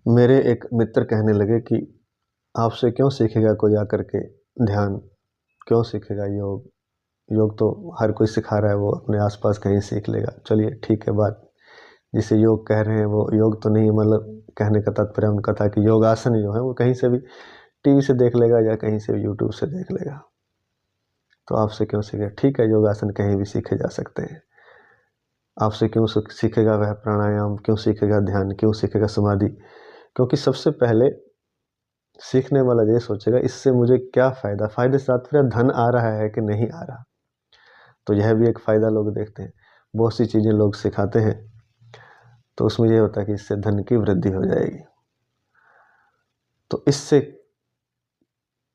मेरे एक मित्र कहने लगे कि आपसे क्यों सीखेगा कोई आकर के ध्यान, क्यों सीखेगा योग, योग तो हर कोई सिखा रहा है, वो अपने आसपास कहीं सीख लेगा। चलिए ठीक है, बात जिसे योग कह रहे हैं वो योग तो नहीं है, मतलब कहने का तात्पर्य उनका था कि योगासन जो है वो कहीं से भी टीवी से देख लेगा या कहीं से भी यूट्यूब से देख लेगा, तो आपसे क्यों सीखेगा। ठीक है, योगासन कहीं भी सीखे जा सकते हैं। आपसे क्यों सीखेगा वह प्राणायाम, क्यों सीखेगा ध्यान, क्यों सीखेगा समाधि? क्योंकि सबसे पहले सीखने वाला ये सोचेगा इससे मुझे क्या फ़ायदा, फ़ायदे से तात्पर्य धन आ रहा है कि नहीं आ रहा, तो यह भी एक फ़ायदा लोग देखते हैं। बहुत सी चीज़ें लोग सिखाते हैं तो उसमें यह होता है कि इससे धन की वृद्धि हो जाएगी, तो इससे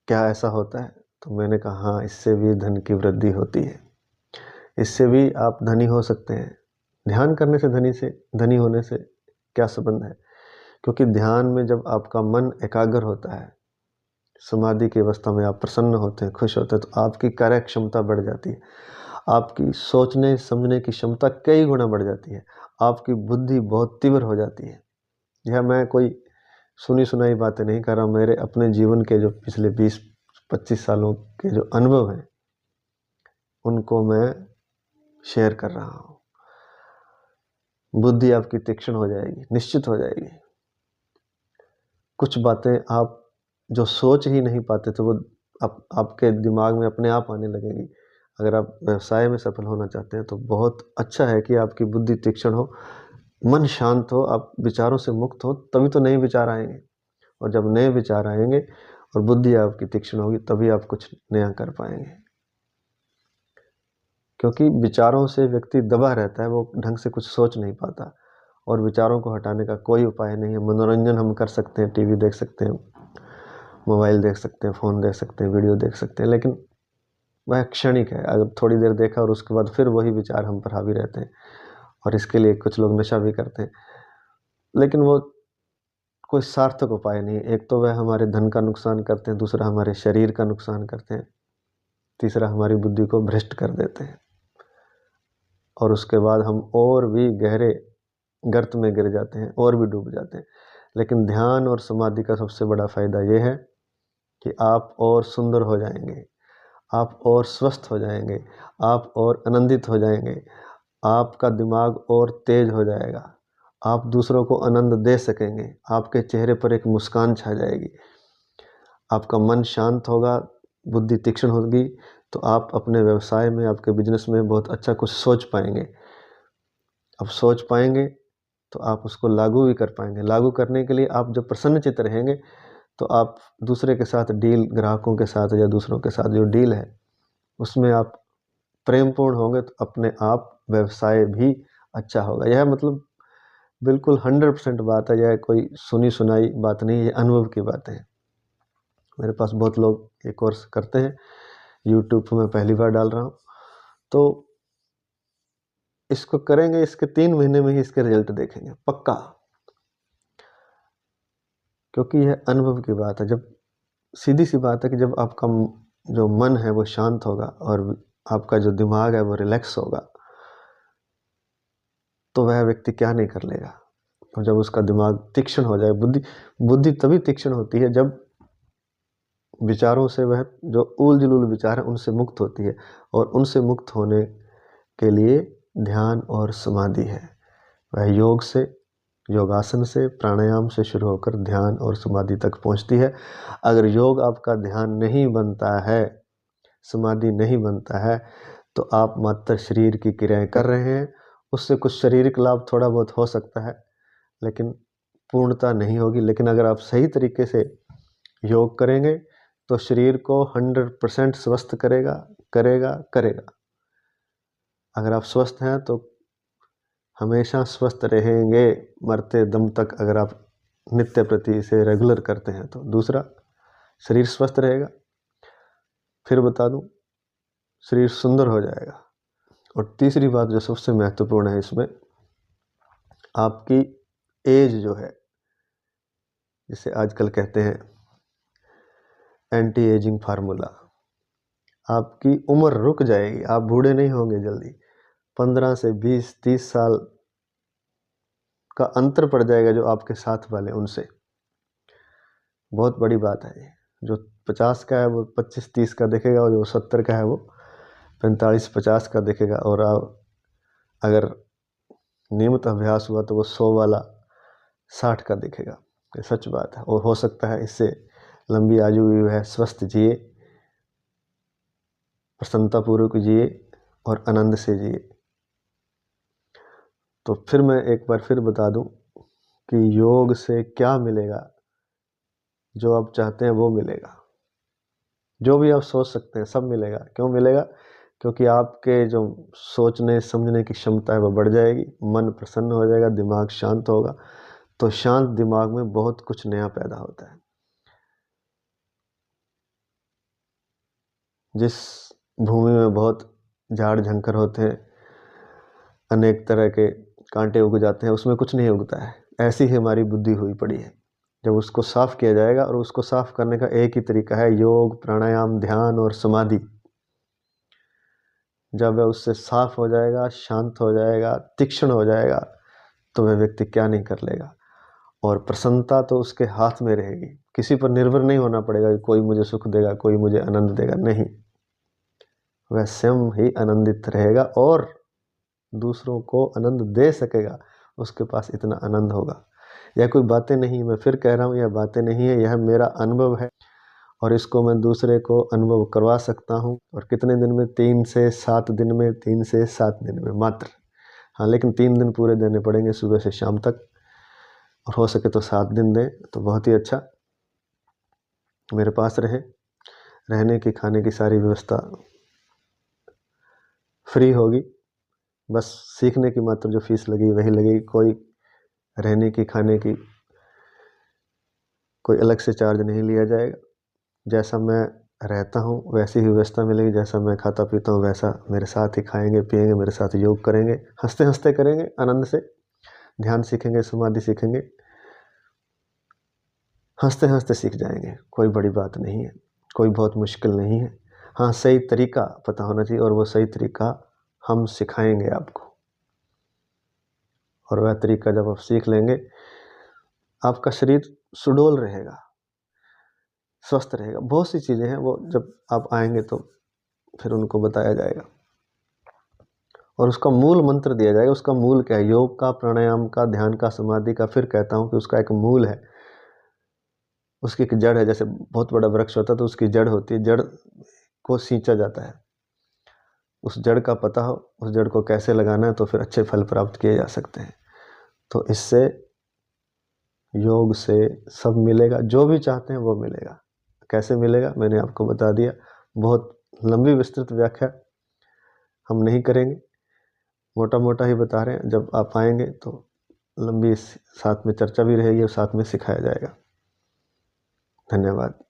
क्या ऐसा होता है? तो मैंने कहा हाँ, इससे भी धन की वृद्धि होती है, इससे भी आप धनी हो सकते हैं। ध्यान करने से धनी होने से क्या संबंध है? क्योंकि ध्यान में जब आपका मन एकाग्र होता है, समाधि की अवस्था में आप प्रसन्न होते हैं, खुश होते हैं, तो आपकी कार्य क्षमता बढ़ जाती है, आपकी सोचने समझने की क्षमता कई गुना बढ़ जाती है, आपकी बुद्धि बहुत तीव्र हो जाती है। यह मैं कोई सुनी सुनाई बातें नहीं कर रहा हूँ, मेरे अपने जीवन के जो पिछले 20-25 सालों के जो अनुभव हैं उनको मैं शेयर कर रहा हूँ। बुद्धि आपकी तीक्ष्ण हो जाएगी, निश्चित हो जाएगी। कुछ बातें आप जो सोच ही नहीं पाते थे वो आपके दिमाग में अपने आप आने लगेगी। अगर आप व्यवसाय में सफल होना चाहते हैं तो बहुत अच्छा है कि आपकी बुद्धि तीक्ष्ण हो, मन शांत हो, आप विचारों से मुक्त हो, तभी तो नए विचार आएंगे। और जब नए विचार आएंगे और बुद्धि आपकी तीक्ष्ण होगी तभी आप कुछ नया कर पाएंगे। क्योंकि विचारों से व्यक्ति दबा रहता है, वो ढंग से कुछ सोच नहीं पाता, और विचारों को हटाने का कोई उपाय नहीं है। मनोरंजन हम कर सकते हैं, टीवी देख सकते हैं, मोबाइल देख सकते हैं, फ़ोन देख सकते हैं, वीडियो देख सकते हैं, लेकिन वह क्षणिक है। अगर थोड़ी देर देखा और उसके बाद फिर वही विचार हम पर हावी रहते हैं, और इसके लिए कुछ लोग नशा भी करते हैं, लेकिन वो कोई सार्थक उपाय नहीं है। एक तो वह हमारे धन का नुकसान करते हैं, दूसरा हमारे शरीर का नुकसान करते हैं, तीसरा हमारी बुद्धि को भ्रष्ट कर देते हैं, और उसके बाद हम और भी गहरे गर्त में गिर जाते हैं और भी डूब जाते हैं। लेकिन ध्यान और समाधि का सबसे बड़ा फ़ायदा ये है कि आप और सुंदर हो जाएंगे, आप और स्वस्थ हो जाएंगे, आप और आनंदित हो जाएंगे, आपका दिमाग और तेज हो जाएगा, आप दूसरों को आनंद दे सकेंगे, आपके चेहरे पर एक मुस्कान छा जाएगी, आपका मन शांत होगा, बुद्धि तीक्ष्ण होगी, तो आप अपने व्यवसाय में, आपके बिजनेस में बहुत अच्छा कुछ सोच पाएंगे। अब सोच पाएंगे तो आप उसको लागू भी कर पाएंगे। लागू करने के लिए आप जब प्रसन्नचित्त रहेंगे तो आप दूसरे के साथ डील, ग्राहकों के साथ या दूसरों के साथ जो डील है उसमें आप प्रेमपूर्ण होंगे, तो अपने आप व्यवसाय भी अच्छा होगा। यह मतलब बिल्कुल 100% बात है, यह कोई सुनी सुनाई बात नहीं है, ये अनुभव की बातें हैं। मेरे पास बहुत लोग ये कोर्स करते हैं, यूट्यूब पर मैं पहली बार डाल रहा हूँ, तो इसको करेंगे, इसके 3 महीने में ही इसके रिजल्ट देखेंगे पक्का, क्योंकि यह अनुभव की बात है। जब सीधी सी बात है कि जब आपका जो मन है वो शांत होगा और आपका जो दिमाग है वो रिलैक्स होगा, तो वह व्यक्ति क्या नहीं कर लेगा। और जब उसका दिमाग तीक्ष्ण हो जाए, बुद्धि तभी तीक्ष्ण होती है जब विचारों से, वह जो उल जुलूल विचार है उनसे मुक्त होती है, और उनसे मुक्त होने के लिए ध्यान और समाधि है। वह योग से, योगासन से, प्राणायाम से शुरू होकर ध्यान और समाधि तक पहुंचती है। अगर योग आपका ध्यान नहीं बनता है, समाधि नहीं बनता है, तो आप मात्र शरीर की क्रियाएं कर रहे हैं। उससे कुछ शारीरिक लाभ थोड़ा बहुत हो सकता है, लेकिन पूर्णता नहीं होगी। लेकिन अगर आप सही तरीके से योग करेंगे तो शरीर को 100% स्वस्थ करेगा। अगर आप स्वस्थ हैं तो हमेशा स्वस्थ रहेंगे, मरते दम तक, अगर आप नित्य प्रति इसे रेगुलर करते हैं तो। दूसरा, शरीर स्वस्थ रहेगा, फिर बता दूं, शरीर सुंदर हो जाएगा। और तीसरी बात जो सबसे महत्वपूर्ण है इसमें, आपकी एज जो है, जिसे आजकल कहते हैं एंटी एजिंग फार्मूला, आपकी उम्र रुक जाएगी, आप बूढ़े नहीं होंगे जल्दी। 15 से 20-30 साल का अंतर पड़ जाएगा जो आपके साथ वाले उनसे। बहुत बड़ी बात है ये। जो 50 का है वो 25-30 का देखेगा, और जो 70 का है वो 45-50 का देखेगा। और अगर नियमित अभ्यास हुआ तो वो 100 वाला 60 का दिखेगा। ये सच बात है। और हो सकता है इससे लंबी आयु भी है, स्वस्थ जिए, प्रसन्नतापूर्वक जिए और आनंद से जिए। तो फिर मैं एक बार फिर बता दूं कि योग से क्या मिलेगा। जो आप चाहते हैं वो मिलेगा, जो भी आप सोच सकते हैं सब मिलेगा। क्यों मिलेगा? क्योंकि आपके जो सोचने समझने की क्षमता है वो बढ़ जाएगी, मन प्रसन्न हो जाएगा, दिमाग शांत होगा। तो शांत दिमाग में बहुत कुछ नया पैदा होता है। जिस भूमि में बहुत झाड़ झंकर होते हैं, अनेक तरह के कांटे उग जाते हैं, उसमें कुछ नहीं उगता है। ऐसी ही हमारी बुद्धि हुई पड़ी है। जब उसको साफ किया जाएगा, और उसको साफ करने का एक ही तरीका है, योग, प्राणायाम, ध्यान और समाधि। जब वह उससे साफ हो जाएगा, शांत हो जाएगा, तीक्ष्ण हो जाएगा, तो वह व्यक्ति क्या नहीं कर लेगा। और प्रसन्नता तो उसके हाथ में रहेगी। किसी पर निर्भर नहीं होना पड़ेगा कि कोई मुझे सुख देगा, कोई मुझे आनंद देगा। नहीं, वह स्वयं ही आनंदित रहेगा और दूसरों को आनंद दे सकेगा। उसके पास इतना आनंद होगा। यह कोई बातें नहीं, मैं फिर कह रहा हूँ, यह बातें नहीं है, यह मेरा अनुभव है। और इसको मैं दूसरे को अनुभव करवा सकता हूँ। और कितने दिन में? 3 से 7 दिन में, 3 से 7 दिन में मात्र। हाँ, लेकिन 3 दिन पूरे देने पड़ेंगे, सुबह से शाम तक। और हो सके तो 7 दिन दें तो बहुत ही अच्छा। मेरे पास रहने की, खाने की सारी व्यवस्था फ्री होगी। बस सीखने की मात्र जो फीस लगेगी वही लगेगी। कोई रहने की, खाने की कोई अलग से चार्ज नहीं लिया जाएगा। जैसा मैं रहता हूँ वैसी ही व्यवस्था मिलेगी। जैसा मैं खाता पीता हूँ वैसा मेरे साथ ही खाएंगे पिएंगे, मेरे साथ योग करेंगे, हंसते हंसते करेंगे, आनंद से ध्यान सीखेंगे, समाधि सीखेंगे, हंसते हंसते सीख जाएंगे। कोई बड़ी बात नहीं है, कोई बहुत मुश्किल नहीं है। हाँ, सही तरीका पता होना चाहिए, और वो सही तरीका हम सिखाएंगे आपको। और वह तरीका जब आप सीख लेंगे, आपका शरीर सुडौल रहेगा, स्वस्थ रहेगा। बहुत सी चीज़ें हैं, वो जब आप आएंगे तो फिर उनको बताया जाएगा। और उसका मूल मंत्र दिया जाएगा। उसका मूल क्या है? योग का, प्राणायाम का, ध्यान का, समाधि का। फिर कहता हूँ कि उसका एक मूल है, उसकी एक जड़ है। जैसे बहुत बड़ा वृक्ष होता है तो उसकी जड़ होती है, जड़ को सींचा जाता है। उस जड़ का पता हो, उस जड़ को कैसे लगाना है, तो फिर अच्छे फल प्राप्त किए जा सकते हैं। तो इससे, योग से सब मिलेगा, जो भी चाहते हैं वो मिलेगा। कैसे मिलेगा मैंने आपको बता दिया। बहुत लंबी विस्तृत व्याख्या हम नहीं करेंगे, मोटा मोटा ही बता रहे हैं। जब आप आएंगे तो लंबी साथ में चर्चा भी रहेगी और साथ में सिखाया जाएगा। धन्यवाद।